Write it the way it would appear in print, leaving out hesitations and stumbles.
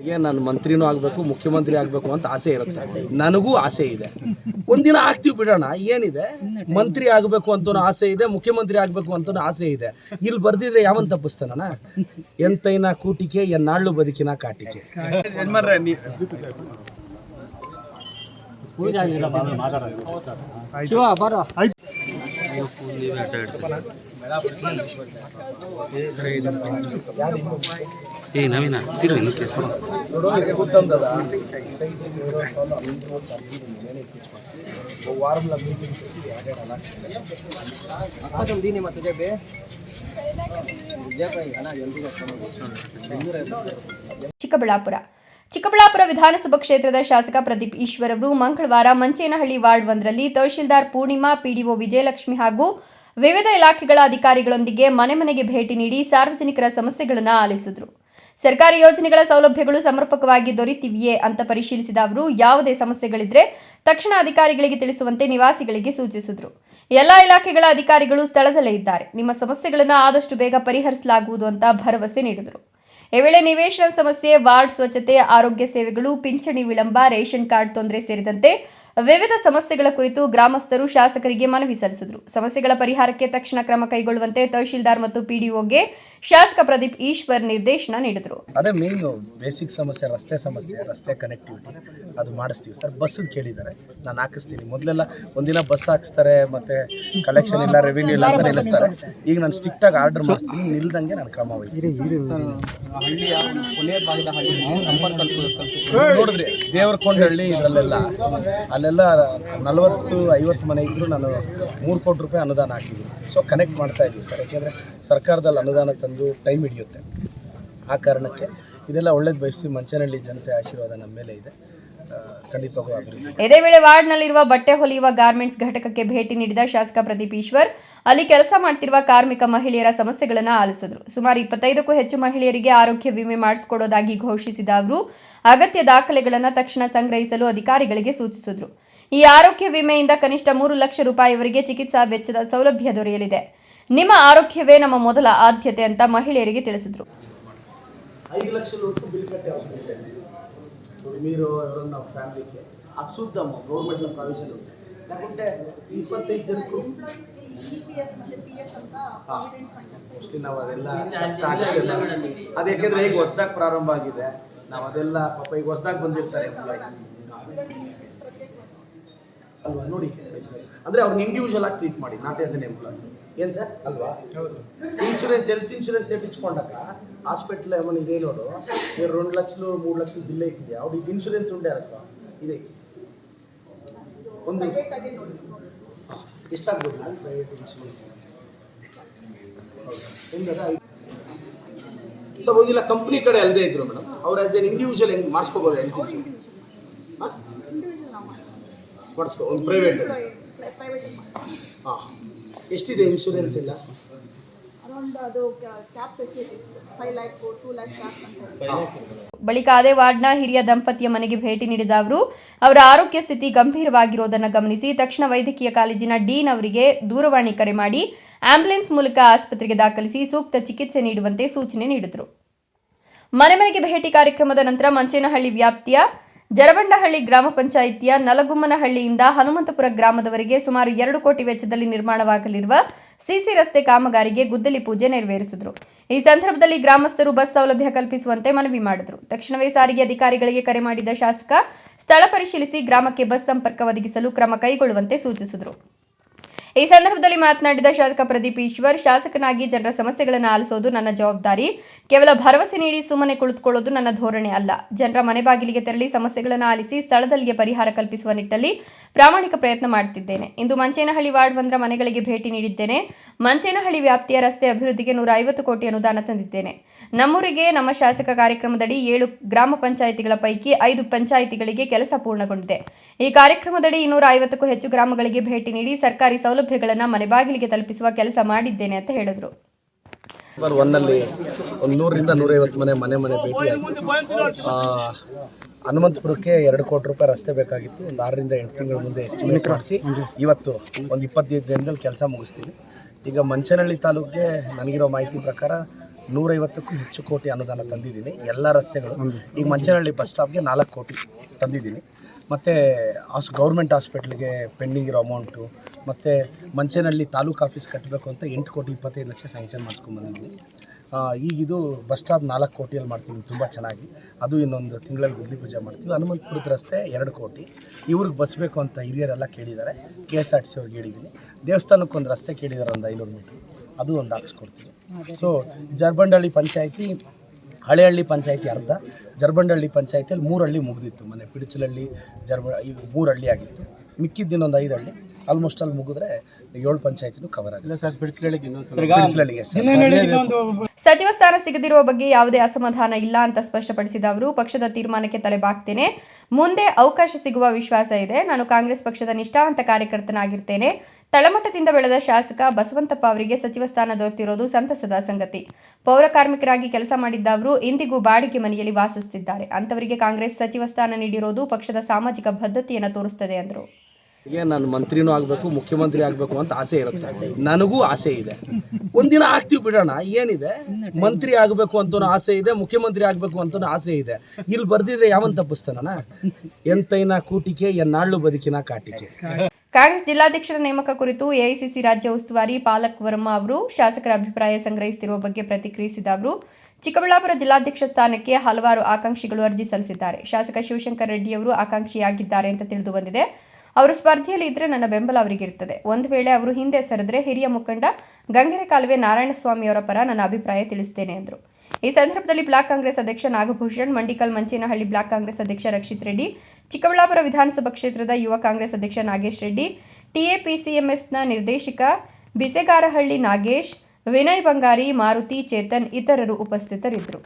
ನಾನು ಮಂತ್ರಿನೂ ಆಗಬೇಕು, ಮುಖ್ಯಮಂತ್ರಿ ಆಗಬೇಕು ಅಂತ ಆಸೆ ಇರುತ್ತೆ. ನನಗೂ ಆಸೆ ಇದೆ. ಒಂದಿನ ಆಗ್ತೀವಿ ಬಿಡೋಣ, ಏನಿದೆ. ಮಂತ್ರಿ ಆಗಬೇಕು ಅಂತನೂ ಆಸೆ ಇದೆ, ಮುಖ್ಯಮಂತ್ರಿ ಆಗಬೇಕು ಅಂತನೂ ಆಸೆ ಇದೆ. ಇಲ್ಲಿ ಬರ್ದಿದ್ರೆ ಯಾವನ್ ತಪ್ಪಿಸ್ತಾನ? ಎಂತೈನ ಕೂಟಿಕೆ ಎನ್ನಾಳು ಬದುಕಿನ ಕಾಟಿಕೆ. ನವೀನ ಚಿಕ್ಕಬಳ್ಳಾಪುರ ವಿಧಾನಸಭಾ ಕ್ಷೇತ್ರದ ಶಾಸಕ ಪ್ರದೀಪ್ ಈಶ್ವರ್ ಅವರು ಮಂಗಳವಾರ ಮಂಚೇನಹಳ್ಳಿ ವಾರ್ಡ್ 1ರಲ್ಲಿ ತಹಶೀಲ್ದಾರ್ ಪೂರ್ಣಿಮಾ, ಪಿಡಿಒ ವಿಜಯಲಕ್ಷ್ಮಿ ಹಾಗೂ ವಿವಿಧ ಇಲಾಖೆಗಳ ಅಧಿಕಾರಿಗಳೊಂದಿಗೆ ಮನೆ ಮನೆಗೆ ಭೇಟಿ ನೀಡಿ ಸಾರ್ವಜನಿಕರ ಸಮಸ್ಯೆಗಳನ್ನು ಆಲಿಸಿದರು. ಸರ್ಕಾರಿ ಯೋಜನೆಗಳ ಸೌಲಭ್ಯಗಳು ಸಮರ್ಪಕವಾಗಿ ದೊರೆತಿವೆಯೇ ಅಂತ ಪರಿಶೀಲಿಸಿದ ಅವರು ಯಾವುದೇ ಸಮಸ್ಯೆಗಳಿದ್ರೆ ತಕ್ಷಣ ಅಧಿಕಾರಿಗಳಿಗೆ ತಿಳಿಸುವಂತೆ ನಿವಾಸಿಗಳಿಗೆ ಸೂಚಿಸಿದರು. ಎಲ್ಲಾ ಇಲಾಖೆಗಳ ಅಧಿಕಾರಿಗಳು ಸ್ಥಳದಲ್ಲೇ ಇದ್ದಾರೆ. ನಿಮ್ಮ ಸಮಸ್ಯೆಗಳನ್ನು ಆದಷ್ಟು ಬೇಗ ಪರಿಹರಿಸಲಾಗುವುದು ಅಂತ ಭರವಸೆ ನೀಡಿದರು. ಈ ವೇಳೆ ನಿವೇಶನ ಸಮಸ್ಯೆ, ವಾರ್ಡ್ ಸ್ವಚ್ಛತೆ, ಆರೋಗ್ಯ ಸೇವೆಗಳು, ಪಿಂಚಣಿ ವಿಳಂಬ, ರೇಷನ್ ಕಾರ್ಡ್ ತೊಂದರೆ ಸೇರಿದಂತೆ ವಿವಿಧ ಸಮಸ್ಯೆಗಳ ಕುರಿತು ಗ್ರಾಮಸ್ಥರು ಶಾಸಕರಿಗೆ ಮನವಿ ಸಲ್ಲಿಸಿದರು. ಸಮಸ್ಯೆಗಳ ಪರಿಹಾರಕ್ಕೆ ತಕ್ಷಣ ಕ್ರಮ ಕೈಗೊಳ್ಳುವಂತೆ ತಹಶೀಲ್ದಾರ್ ಮತ್ತು ಪಿಡಿಒಗೆ ಶಾಸಕ ಪ್ರದೀಪ್ ಈಶ್ವರ್ ನಿರ್ದೇಶನ ನೀಡಿದರು. ಅದೇ ಮೇನ್ ಬೇಸಿಕ್ ಸಮಸ್ಯೆ, ರಸ್ತೆ ಕನೆಕ್ಟಿವಿಟಿ ಅದು ಮಾಡಿಸ್ತೀವಿ ಸರ್. ಬಸ್ ಕೇಳಿದ್ದಾರೆ, ನಾನು ಹಾಕಿಸ್ತೀನಿ. ಮೊದಲೆಲ್ಲ ಒಂದಿನ ಬಸ್ ಹಾಕಿಸ್ತಾರೆ, ಮತ್ತೆ ಕಲೆಕ್ಷನ್ ಇಲ್ಲ, ರೆವಿನ್ಯೂ ಇಲ್ಲ ಅಂತ ನಿಲ್ಲಿಸ್ತಾರೆ. ಈಗ ನಾನು ಸ್ಟ್ರಿಕ್ಟಾಗಿ ಆರ್ಡರ್ ಮಾಡಿಸ್ತೀನಿ, ನಿಲ್ದಂಗೆ ನಾನು ಕ್ರಮ ವಹಿಸ್ತೀನಿ. ಹಳ್ಳಿಯ ಕೊನೆ ಭಾಗದ ಹಳ್ಳಿ ನೋಡಿದ್ರಿ, ದೇವರಕೊಂಡಹಳ್ಳಿ, ಅಲ್ಲೆಲ್ಲ 40-50 ಮನೆ ಇದ್ದರೂ ನಾನು 3 ಕೋಟಿ ರೂಪಾಯಿ ಅನುದಾನ ಹಾಕಿದ್ದೀನಿ. ಸೊ ಕನೆಕ್ಟ್ ಮಾಡ್ತಾ ಇದ್ದೀವಿ ಸರ್. ಯಾಕೆಂದರೆ ಸರ್ಕಾರದಲ್ಲಿ ಅನುದಾನ ತಂದು ಟೈಮ್ ಹಿಡಿಯುತ್ತೆ. ಆ ಕಾರಣಕ್ಕೆ ಇದೆಲ್ಲ ಒಳ್ಳೇದು ಬಯಸಿ ಮಂಚೇನಹಳ್ಳಿ ಜನತೆ ಆಶೀರ್ವಾದ ನಮ್ಮ ಮೇಲೆ ಇದೆ. ಖಂಡಿತವಾಗೂ ಅಭಿವೃದ್ಧಿ. ಇದೇ ವೇಳೆ ವಾರ್ಡ್ನಲ್ಲಿರುವ ಬಟ್ಟೆ ಹೊಲಿಯುವ ಗಾರ್ಮೆಂಟ್ಸ್ ಘಟಕಕ್ಕೆ ಭೇಟಿ ನೀಡಿದ ಶಾಸಕ ಪ್ರದೀಪ್ ಈಶ್ವರ್ ಅಲ್ಲಿ ಕೆಲಸ ಮಾಡ್ತಿರುವ ಕಾರ್ಮಿಕ ಮಹಿಳೆಯರ ಸಮಸ್ಯೆಗಳನ್ನು ಆಲಿಸಿದರು. ಸುಮಾರು 25ಕ್ಕೂ ಹೆಚ್ಚು ಮಹಿಳೆಯರಿಗೆ ಆರೋಗ್ಯ ವಿಮೆ ಮಾಡಿಸಿಕೊಡೋದಾಗಿ ಘೋಷಿಸಿದ ಅವರು ಅಗತ್ಯ ದಾಖಲೆಗಳನ್ನು ತಕ್ಷಣ ಸಂಗ್ರಹಿಸಲು ಅಧಿಕಾರಿಗಳಿಗೆ ಸೂಚಿಸಿದರು. ಈ ಆರೋಗ್ಯ ವಿಮೆಯಿಂದ ಕನಿಷ್ಠ 3 ಲಕ್ಷ ರೂಪಾಯಿವರೆಗೆ ಚಿಕಿತ್ಸಾ ವೆಚ್ಚದ ಸೌಲಭ್ಯ ದೊರೆಯಲಿದೆ. ನಿಮ್ಮ ಆರೋಗ್ಯವೇ ನಮ್ಮ ಮೊದಲ ಆದ್ಯತೆ ಅಂತ ಮಹಿಳೆಯರಿಗೆ ತಿಳಿಸಿದರು. 5 ಲಕ್ಷದವರೆಗೂ ಬಿಲ್ ಕಟ್ಟೆ ಅವಶ್ಯಕತೆ ಇದೆ. ನೀರು ನಮ್ಮ ಫ್ಯಾಮಿಲಿಗೆ ಅದು ಶುದ್ಧ ಗೌರ್ಮೆಂಟ್ ಪ್ರಾವಿಷನ್ ಇದೆ. ಯಾಕಂದರೆ 25 ಜನಕ್ಕೂ ಮೋಸ್ಟ್ಲಿ ನಾವು ಅದೆಲ್ಲ ಕಷ್ಟ ಆಗುತ್ತೆ. ಅದು ಯಾಕೆಂದರೆ ಈಗ ಹೊಸದಾಗಿ ಪ್ರಾರಂಭ ಆಗಿದೆ. ನಾವು ಅದೆಲ್ಲ ಪಾಪ ಈಗ ಹೊಸದಾಗಿ ಬಂದಿರ್ತಾರೆ ಅಲ್ವಾ, ನೋಡಿ. ಅಂದರೆ ಅವ್ರನ್ನ ಇಂಡಿವಿಜುವಲ್ ಆಗಿ ಟ್ರೀಟ್ ಮಾಡಿ, ನಾಟ್ ಆಸ್ ಎನ್ ಎಂಪ್ಲಾಯ್. ಏನು ಸರ್ ಅಲ್ವಾ? ಇನ್ಶೂರೆನ್ಸ್, ಹೆಲ್ತ್ ಇನ್ಶೂರೆನ್ಸ್ ಸೇಪಿಸ್ಕೊಂಡಾಗ ಹಾಸ್ಪಿಟ್ಲ್ ಏಮನ್ ಇದೆ ನೋಡು, 2 ಲಕ್ಷ 3 ಲಕ್ಷ ಬಿಲ್ ಐತಿದೆಯಾ? ಅವ್ರಿಗೆ ಇನ್ಶೂರೆನ್ಸ್ ಉಂಡೆ ಇರತ್ತಾ? ಇದೆ. ಒಂದು ಎಷ್ಟಾಗ್ಬೋದು ಪ್ರೈವೇಟ್ ಇನ್ಶೂರೆನ್ಸ್? ಸೊ ಒಂದಿಲ್ಲ ಕಂಪ್ನಿ ಕಡೆ ಅಲ್ಲದೆ ಇದ್ರು ಮೇಡಮ್, ಅವ್ರು ಆಸ್ ಎನ್ ಇಂಡಿವಿಜುವಲ್ ಹೆಂಗೆ ಮಾಡಿಸ್ಕೋಬೋದು? ಹೆಲ್ತ್ ಇನ್ಶೂರೆನ್ಸ್ ಮಾಡಿಸ್ಕೊ, ಒಂದು ಪ್ರೈವೇಟ್. ಹಾಂ, ಎಷ್ಟಿದೆ ಇನ್ಶೂರೆನ್ಸ್ ಎಲ್ಲ? ಬಳಿಕ ಅದೇ ವಾರ್ಡ್ನ ಹಿರಿಯ ದಂಪತಿಯ ಮನೆಗೆ ಭೇಟಿ ನೀಡಿದ ಅವರು ಅವರ ಆರೋಗ್ಯ ಸ್ಥಿತಿ ಗಂಭೀರವಾಗಿರುವುದನ್ನು ಗಮನಿಸಿ ತಕ್ಷಣ ವೈದ್ಯಕೀಯ ಕಾಲೇಜಿನ ಡೀನ್ ಅವರಿಗೆ ದೂರವಾಣಿ ಕರೆ ಮಾಡಿ ಆಂಬ್ಯುಲೆನ್ಸ್ ಮೂಲಕ ಆಸ್ಪತ್ರೆಗೆ ದಾಖಲಿಸಿ ಸೂಕ್ತ ಚಿಕಿತ್ಸೆ ನೀಡುವಂತೆ ಸೂಚನೆ ನೀಡಿದರು. ಮನೆ ಮನೆಗೆ ಭೇಟಿ ಕಾರ್ಯಕ್ರಮದ ನಂತರ ಮಂಚೇನಹಳ್ಳಿ ವ್ಯಾಪ್ತಿಯ ಜರಬಂಡಹಳ್ಳಿ ಗ್ರಾಮ ಪಂಚಾಯಿತಿಯ ನಲಗುಮ್ಮನಹಳ್ಳಿಯಿಂದ ಹನುಮಂತಪುರ ಗ್ರಾಮದವರೆಗೆ ಸುಮಾರು 2 ಕೋಟಿ ವೆಚ್ಚದಲ್ಲಿ ನಿರ್ಮಾಣವಾಗಲಿರುವ ಸಿಸಿ ರಸ್ತೆ ಕಾಮಗಾರಿಗೆ ಗುದ್ದಲಿ ಪೂಜೆ ನೆರವೇರಿಸಿದರು. ಈ ಸಂದರ್ಭದಲ್ಲಿ ಗ್ರಾಮಸ್ಥರು ಬಸ್ ಸೌಲಭ್ಯ ಕಲ್ಪಿಸುವಂತೆ ಮನವಿ ಮಾಡಿದರು. ತಕ್ಷಣವೇ ಸಾರಿಗೆ ಅಧಿಕಾರಿಗಳಿಗೆ ಕರೆ ಮಾಡಿದ ಶಾಸಕ ಸ್ಥಳ ಪರಿಶೀಲಿಸಿ ಗ್ರಾಮಕ್ಕೆ ಬಸ್ ಸಂಪರ್ಕ ಒದಗಿಸಲು ಕ್ರಮ ಕೈಗೊಳ್ಳುವಂತೆ ಸೂಚಿಸಿದರು. ಈ ಸಂದರ್ಭದಲ್ಲಿ ಮಾತನಾಡಿದ ಶಾಸಕ ಪ್ರದೀಪ್ ಈಶ್ವರ್, ಶಾಸಕನಾಗಿ ಜನರ ಸಮಸ್ಯೆಗಳನ್ನು ಆಲಿಸೋದು ನನ್ನ ಜವಾಬ್ದಾರಿ. ಕೇವಲ ಭರವಸೆ ನೀಡಿ ಸುಮ್ಮನೆ ಕುಳಿತುಕೊಳ್ಳೋದು ನನ್ನ ಧೋರಣೆ ಅಲ್ಲ. ಜನರ ಮನೆ ಬಾಗಿಲಿಗೆ ತೆರಳಿ ಸಮಸ್ಯೆಗಳನ್ನು ಆಲಿಸಿ ಸ್ಥಳದಲ್ಲಿಯೇ ಪರಿಹಾರ ಕಲ್ಪಿಸುವ ನಿಟ್ಟಿನಲ್ಲಿ ಪ್ರಾಮಾಣಿಕ ಪ್ರಯತ್ನ ಮಾಡುತ್ತಿದ್ದೇನೆ. ಇಂದು ಮಂಚೇನಹಳ್ಳಿ ವಾರ್ಡ್ 1ರ ಮನೆಗಳಿಗೆ ಭೇಟಿ ನೀಡಿದ್ದೇನೆ. ಮಂಚೇನಹಳ್ಳಿ ವ್ಯಾಪ್ತಿಯ ರಸ್ತೆ ಅಭಿವೃದ್ಧಿಗೆ 150 ಕೋಟಿ ಅನುದಾನ ತಂದಿದ್ದೇನೆ. ನಮ್ಮೂರಿಗೆ ನಮ್ಮ ಶಾಸಕ ಕಾರ್ಯಕ್ರಮದಡಿ 7 ಗ್ರಾಮ ಪಂಚಾಯಿತಿಗಳ ಪೈಕಿ 5 ಪಂಚಾಯಿತಿಗಳಿಗೆ ಕೆಲಸ ಪೂರ್ಣಗೊಂಡಿದೆ. ಈ ಕಾರ್ಯಕ್ರಮದಡಿ 250ಕ್ಕೂ ಹೆಚ್ಚು ಗ್ರಾಮಗಳಿಗೆ ಭೇಟಿ ನೀಡಿ ಸರ್ಕಾರಿ ಸೌಲಭ್ಯಗಳನ್ನು ಮನೆ ಬಾಗಿಲಿಗೆ ತಲುಪಿಸುವ ಕೆಲಸ ಮಾಡಿದ್ದೇನೆ ಅಂತ ಹೇಳಿದರು. ಒನ್ನಲ್ಲಿ ಒಂದು 100ರಿಂದ 150 ಮನೆ ಭೇಟಿ ಆಯಿತು. ಹನುಮಂತಪುರಕ್ಕೆ 2 ಕೋಟಿ ರೂಪಾಯಿ ರಸ್ತೆ ಬೇಕಾಗಿತ್ತು. ಒಂದು 6ರಿಂದ 8 ತಿಂಗಳ ಮುಂದೆ ಎಸ್ಟಿಮೇಟ್ ಮಾಡಿಸಿ ಇವತ್ತು ಒಂದು 25 ದಿನದಲ್ಲಿ ಕೆಲಸ ಮುಗಿಸ್ತೀವಿ. ಈಗ ಮಂಚೇನಹಳ್ಳಿ ತಾಲೂಕಿಗೆ ನನಗಿರೋ ಮಾಹಿತಿ ಪ್ರಕಾರ 150ಕ್ಕೂ ಹೆಚ್ಚು ಕೋಟಿ ಅನುದಾನ ತಂದಿದ್ದೀನಿ. ಎಲ್ಲ ರಸ್ತೆಗಳು ಈಗ ಮಂಚನಹಳ್ಳಿ ಬಸ್ ಸ್ಟಾಪ್ಗೆ 4 ಕೋಟಿ ತಂದಿದ್ದೀನಿ. ಮತ್ತು ಗೌರ್ಮೆಂಟ್ ಹಾಸ್ಪಿಟ್ಲಿಗೆ ಪೆಂಡಿಂಗ್ ಇರೋ ಅಮೌಂಟು, ಮತ್ತು ಮಂಚನಹಳ್ಳಿ ತಾಲೂಕು ಆಫೀಸ್ ಕಟ್ಟಬೇಕು ಅಂತ 8,25,00,000 ಸ್ಯಾಂಕ್ಷನ್ ಮಾಡಿಸ್ಕೊಂಡ್ಬಂದಿದ್ದೀನಿ. ಈಗಿದು ಬಸ್ ಸ್ಟಾಪ್ 4 ಕೋಟಿಯಲ್ಲಿ ಮಾಡ್ತೀವಿ ತುಂಬ ಚೆನ್ನಾಗಿ. ಅದು ಇನ್ನೊಂದು ತಿಂಗಳಲ್ಲಿ ಗುದ್ಲಿ ಪೂಜೆ ಮಾಡ್ತೀವಿ. ಹನುಮಂತಪುರದ ರಸ್ತೆ 2 ಕೋಟಿ. ಇವ್ರಿಗೆ ಬಸ್ ಬೇಕು ಅಂತ ಹಿರಿಯರೆಲ್ಲ ಕೇಳಿದ್ದಾರೆ. KSRTC ಅವ್ರಿಗೆ ಹೇಳಿದ್ದೀನಿ. ದೇವಸ್ಥಾನಕ್ಕೊಂದು ರಸ್ತೆ ಕೇಳಿದ್ದಾರೆ, ಒಂದು 500 ಮೀಟ್ರ್, ಅದು ಒಂದು ಹಾಕ್ಸ್ಕೊಡ್ತೀವಿ. ಸೊ ಜರ್ಬಂಡಹಳ್ಳಿ ಪಂಚಾಯಿತಿ, ಹಳೆಹಳ್ಳಿ ಪಂಚಾಯಿತಿ ಅರ್ಧ, ಜರ್ಬಂಡಹಳ್ಳಿ ಪಂಚಾಯಿತಿಯಲ್ಲಿ 3 ಹಳ್ಳಿ ಮುಗಿದಿತ್ತು. ಮೊನ್ನೆ ಪಿಡಿಚಲಹಳ್ಳಿ, ಈಗ 3 ಹಳ್ಳಿ ಆಗಿತ್ತು. ಮಿಕ್ಕಿದ್ದಿನ್ನೊಂದು 5 ಹಳ್ಳಿ ಆಲ್ಮೋಸ್ಟ್ ಅಲ್ಲಿ ಮುಗಿದ್ರೆ 7 ಪಂಚಾಯಿತಿನೂ ಕವರ್ ಆಗಿದೆ. ಸಚಿವ ಸ್ಥಾನ ಸಿಗದಿರುವ ಬಗ್ಗೆ ಯಾವುದೇ ಅಸಮಾಧಾನ ಇಲ್ಲ ಅಂತ ಸ್ಪಷ್ಟಪಡಿಸಿದ ಅವರು, ಪಕ್ಷದ ತೀರ್ಮಾನಕ್ಕೆ ತಲೆಬಾಗ್ತೇನೆ. ಮುಂದೆ ಅವಕಾಶ ಸಿಗುವ ವಿಶ್ವಾಸ ಇದೆ. ನಾನು ಕಾಂಗ್ರೆಸ್ ಪಕ್ಷದ ನಿಷ್ಠಾವಂತ ಕಾರ್ಯಕರ್ತನಾಗಿರ್ತೇನೆ. ತಳಮಟ್ಟದಿಂದ ಬೆಳೆದ ಶಾಸಕ ಬಸವಂತಪ್ಪ ಅವರಿಗೆ ಸಚಿವ ಸ್ಥಾನ ದೊರೆತಿರೋದು ಸಂತಸದ ಸಂಗತಿ. ಪೌರ ಕಾರ್ಮಿಕರಾಗಿ ಕೆಲಸ ಮಾಡಿದ್ದ ಅವರು ಇಂದಿಗೂ ಬಾಡಿಗೆ ಮನೆಯಲ್ಲಿ ವಾಸಿಸುತ್ತಿದ್ದಾರೆ. ಅಂತವರಿಗೆ ಕಾಂಗ್ರೆಸ್ ಸಚಿವ ಸ್ಥಾನ ನೀಡಿರೋದು ಪಕ್ಷದ ಸಾಮಾಜಿಕ ಬದ್ಧತೆಯನ್ನು ತೋರಿಸುತ್ತದೆ ಎಂದರು. ನಾನು ಮಂತ್ರಿನೂ ಆಗಬೇಕು, ಮುಖ್ಯಮಂತ್ರಿ ಆಗಬೇಕು ಅಂತ ಆಸೆ ಇರುತ್ತೆ. ನನಗೂ ಆಸೆ ಇದೆ. ಒಂದಿನ ಆಗ್ತೀವಿ ಬಿಡೋಣ, ಏನಿದೆ. ಮಂತ್ರಿ ಆಗಬೇಕು ಅಂತನೂ ಆಸೆ ಇದೆ, ಮುಖ್ಯಮಂತ್ರಿ ಆಗಬೇಕು ಅಂತನೂ ಆಸೆ ಇದೆ. ಇಲ್ಲಿ ಬರ್ದಿದ್ರೆ ಯಾವನ್ ತಪ್ಪಿಸ್ತಾನ? ಎಂತೈನ ಕೂಟಿಕೆ ಎನ್ನಾಳು ಬದುಕಿನ ಕಾಟಿಕೆ. ಕಾಂಗ್ರೆಸ್ ಜಿಲ್ಲಾಧ್ಯಕ್ಷರ ನೇಮಕ ಕುರಿತು ಎಐಸಿಸಿ ರಾಜ್ಯ ಉಸ್ತುವಾರಿ ಪಾಲಕ್ ವರ್ಮಾ ಅವರು ಶಾಸಕರ ಅಭಿಪ್ರಾಯ ಸಂಗ್ರಹಿಸುತ್ತಿರುವ ಬಗ್ಗೆ ಪ್ರತಿಕ್ರಿಯಿಸಿದ ಅವರು, ಚಿಕ್ಕಬಳ್ಳಾಪುರ ಜಿಲ್ಲಾಧ್ಯಕ್ಷ ಸ್ಥಾನಕ್ಕೆ ಹಲವಾರು ಆಕಾಂಕ್ಷಿಗಳು ಅರ್ಜಿ ಸಲ್ಲಿಸಿದ್ದಾರೆ. ಶಾಸಕ ಶಿವಶಂಕರ್ ರೆಡ್ಡಿ ಅವರು ಆಕಾಂಕ್ಷಿಯಾಗಿದ್ದಾರೆ ಅಂತ ತಿಳಿದು ಬಂದಿದೆ. ಅವರು ಸ್ಪರ್ಧೆಯಲ್ಲಿ ಇದ್ದರೆ ನನ್ನ ಬೆಂಬಲ ಅವರಿಗೆ ಇರ್ತದೆ. ಒಂದು ವೇಳೆ ಅವರು ಹಿಂದೆ ಸರಿದ್ರೆ ಹಿರಿಯ ಮುಖಂಡ ಗಂಗೆರೆ ಕಾಲುವೆ ನಾರಾಯಣಸ್ವಾಮಿ ಅವರ ಪರ ನನ್ನ ಅಭಿಪ್ರಾಯ ತಿಳಿಸುತ್ತೇನೆ ಎಂದರು. ಈ ಸಂದರ್ಭದಲ್ಲಿ ಬ್ಲಾಕ್ ಕಾಂಗ್ರೆಸ್ ಅಧ್ಯಕ್ಷ ನಾಗಭೂಷಣ್, ಮಂಡಿಕಲ್ ಮಂಚೇನಹಳ್ಳಿ ಬ್ಲಾಕ್ ಕಾಂಗ್ರೆಸ್ ಅಧ್ಯಕ್ಷ ರಕ್ಷಿತ್ ರೆಡ್ಡಿ, ಚಿಕ್ಕಬಳ್ಳಾಪುರ ವಿಧಾನಸಭಾ ಕ್ಷೇತ್ರದ ಯುವ ಕಾಂಗ್ರೆಸ್ ಅಧ್ಯಕ್ಷ ನಾಗೇಶ್ ರೆಡ್ಡಿ, ಟಿಎಪಿಸಿಎಂಎಸ್ನ ನಿರ್ದೇಶಕ ಬಿಸೆಗಾರಹಳ್ಳಿ ನಾಗೇಶ್, ವಿನಯ್ ಬಂಗಾರಿ, ಮಾರುತಿ, ಚೇತನ್ ಇತರರು ಉಪಸ್ಥಿತರಿದ್ದರು.